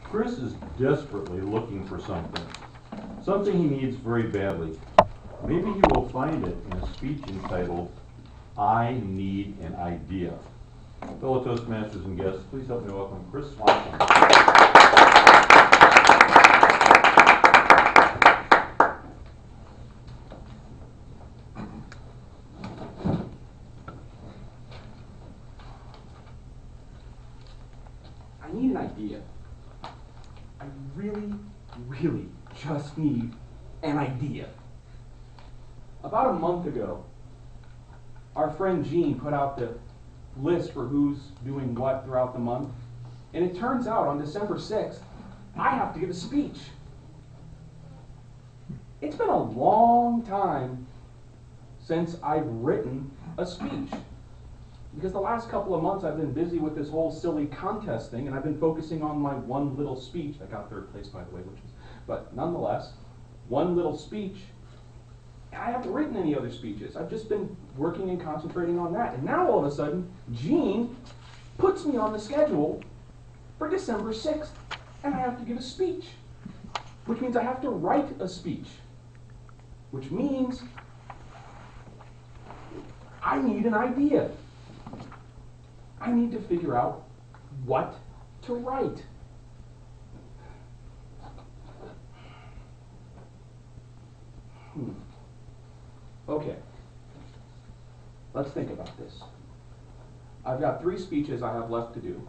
Chris is desperately looking for something. Something he needs very badly. Maybe he will find it in a speech entitled, I Need an Idea. Fellow Toastmasters and guests, please help me welcome Chris Swanson. I need an idea. I really just need an idea. About a month ago, our friend Gene put out the list for who's doing what throughout the month, and it turns out on December 6th, I have to give a speech. It's been a long time since I've written a speech, because the last couple of months I've been busy with this whole silly contest thing, and I've been focusing on my one little speech. I got third place, by the way, but nonetheless, one little speech. I haven't written any other speeches. I've just been working and concentrating on that. And now all of a sudden, Gene puts me on the schedule for December 6th, and I have to give a speech, which means I have to write a speech, which means I need an idea. I need to figure out what to write. Okay, let's think about this. I've got 3 speeches I have left to do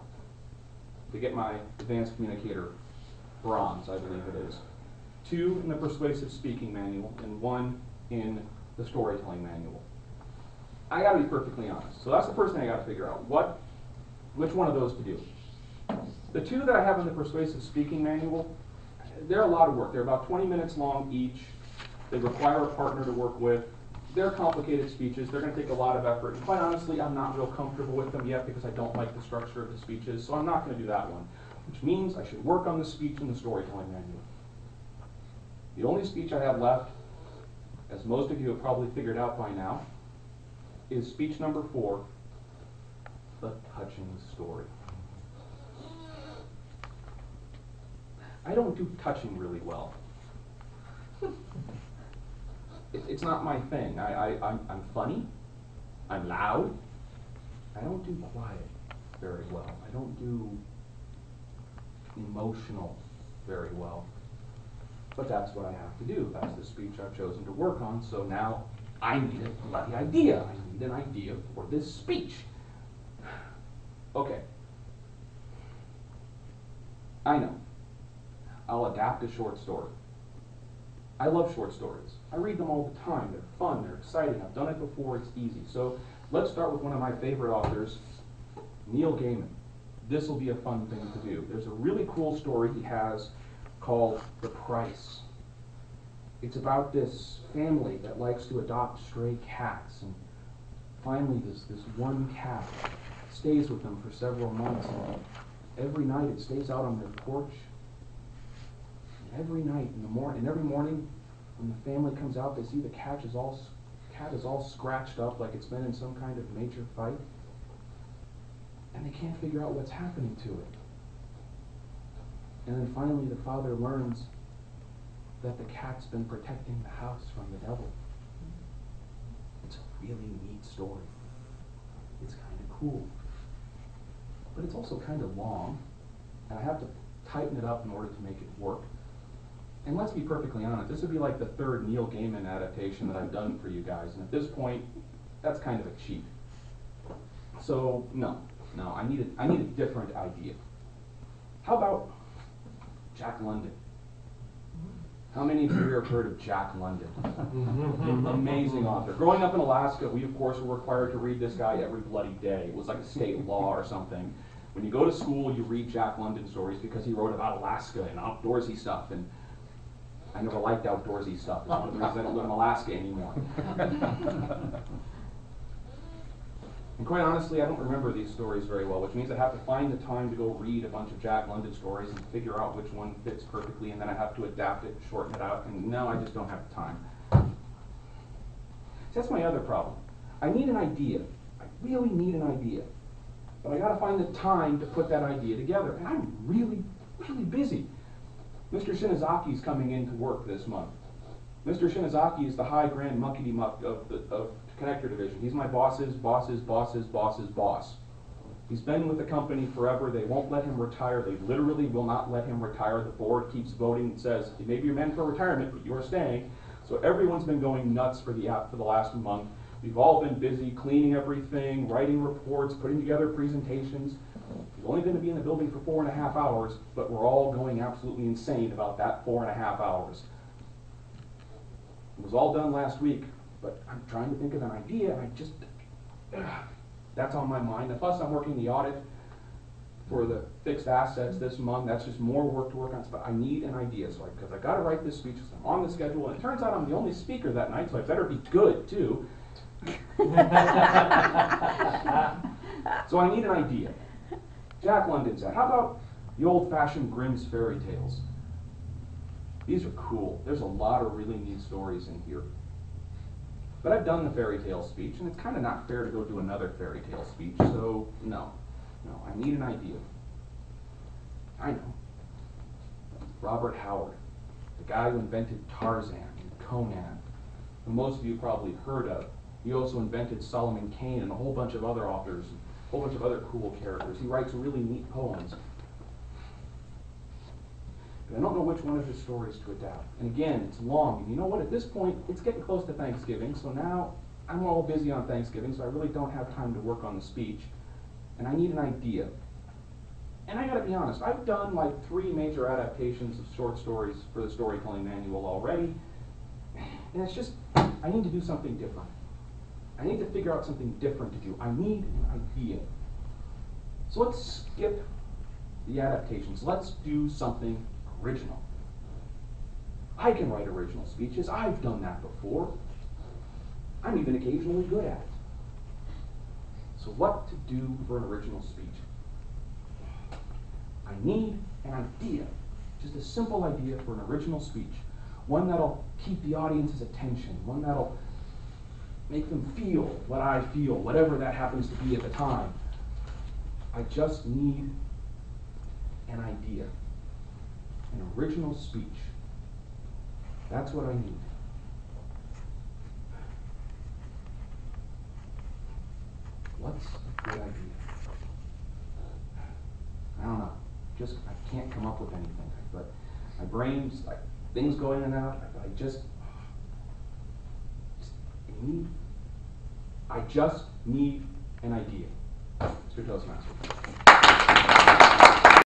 to get my advanced communicator bronze, I believe it is. 2 in the persuasive speaking manual and 1 in the storytelling manual. I gotta be perfectly honest. So that's the first thing I gotta figure out. Which one of those to do? The 2 that I have in the persuasive speaking manual, they're a lot of work. They're about 20 minutes long each. They require a partner to work with. They're complicated speeches. They're going to take a lot of effort. And quite honestly, I'm not real comfortable with them yet because I don't like the structure of the speeches, so I'm not going to do that one, which means I should work on the speech in the storytelling manual. The only speech I have left, as most of you have probably figured out by now, is speech number 4, the touching story. I don't do touching really well. It's not my thing. I'm funny. I'm loud. I don't do quiet very well. I don't do emotional very well. But that's what I have to do. That's the speech I've chosen to work on. So now I need a bloody idea. I need an idea for this speech. Okay. I know. I'll adapt a short story. I love short stories. I read them all the time. They're fun, they're exciting. I've done it before, it's easy. So let's start with one of my favorite authors, Neil Gaiman. This will be a fun thing to do. There's a really cool story he has called The Price. It's about this family that likes to adopt stray cats, and finally this one cat stays with them for several months, and every night it stays out on their porch. Every night in the morning, and every morning when the family comes out, they see the cat is all scratched up like it's been in some kind of major fight, and they can't figure out what's happening to it. And then finally the father learns that the cat's been protecting the house from the devil. It's a really neat story. It's kind of cool. But it's also kind of long, and I have to tighten it up in order to make it work. And let's be perfectly honest, this would be like the 3rd Neil Gaiman adaptation that I've done for you guys, and at this point, that's kind of a cheat. So no, I need a different idea. How about Jack London? How many of you have heard of Jack London? Amazing author. Growing up in Alaska, we of course were required to read this guy every bloody day. It was like a state law or something. When you go to school, you read Jack London stories because he wrote about Alaska and outdoorsy stuff, and I never liked outdoorsy stuff. It's one of the reasons I don't live in Alaska anymore. And quite honestly, I don't remember these stories very well, which means I have to find the time to go read a bunch of Jack London stories and figure out which one fits perfectly, and then I have to adapt it, shorten it out, and no, I just don't have the time. So that's my other problem. I need an idea. I really need an idea. But I gotta find the time to put that idea together, and I'm really busy. Mr. Shinazaki's coming in to work this month. Mr. Shinazaki is the high grand muckety muck of the connector division. He's my boss's boss's boss's boss's boss. He's been with the company forever. They won't let him retire. They literally will not let him retire. The board keeps voting and says, maybe you're meant for retirement, but you're staying. So everyone's been going nuts for the last month. We've all been busy cleaning everything, writing reports, putting together presentations. He's only going to be in the building for 4.5 hours, but we're all going absolutely insane about that 4.5 hours. It was all done last week, but I'm trying to think of an idea, and I just, that's on my mind. And plus, I'm working the audit for the fixed assets this month. That's just more work to work on. But I need an idea, so because I got to write this speech, so I'm on the schedule, and it turns out I'm the only speaker that night, so I better be good too. So I need an idea. Jack London said, how about the old-fashioned Grimm's fairy tales? These are cool. There's a lot of really neat stories in here. But I've done the fairy tale speech, and it's kind of not fair to go do another fairy tale speech, so no, I need an idea. I know. Robert Howard, the guy who invented Tarzan and Conan, who most of you probably heard of. He also invented Solomon Kane and a whole bunch of other authors, a whole bunch of other cool characters. He writes really neat poems. But I don't know which one of his stories to adapt. And again, it's long. And you know what? At this point, it's getting close to Thanksgiving, so now I'm all busy on Thanksgiving, so I really don't have time to work on the speech. And I need an idea. And I gotta be honest, I've done like 3 major adaptations of short stories for the storytelling manual already. And it's just, I need to do something different. I need to figure out something different to do. I need an idea. So let's skip the adaptations. Let's do something original. I can write original speeches. I've done that before. I'm even occasionally good at it. So what to do for an original speech? I need an idea. Just a simple idea for an original speech. One that'll keep the audience's attention. One that'll make them feel what I feel, whatever that happens to be at the time. I just need an idea. An original speech. That's what I need. What's a good idea? I don't know. I can't come up with anything. But my brain's like things go in and out. I just need an idea. Mr. Toastmaster.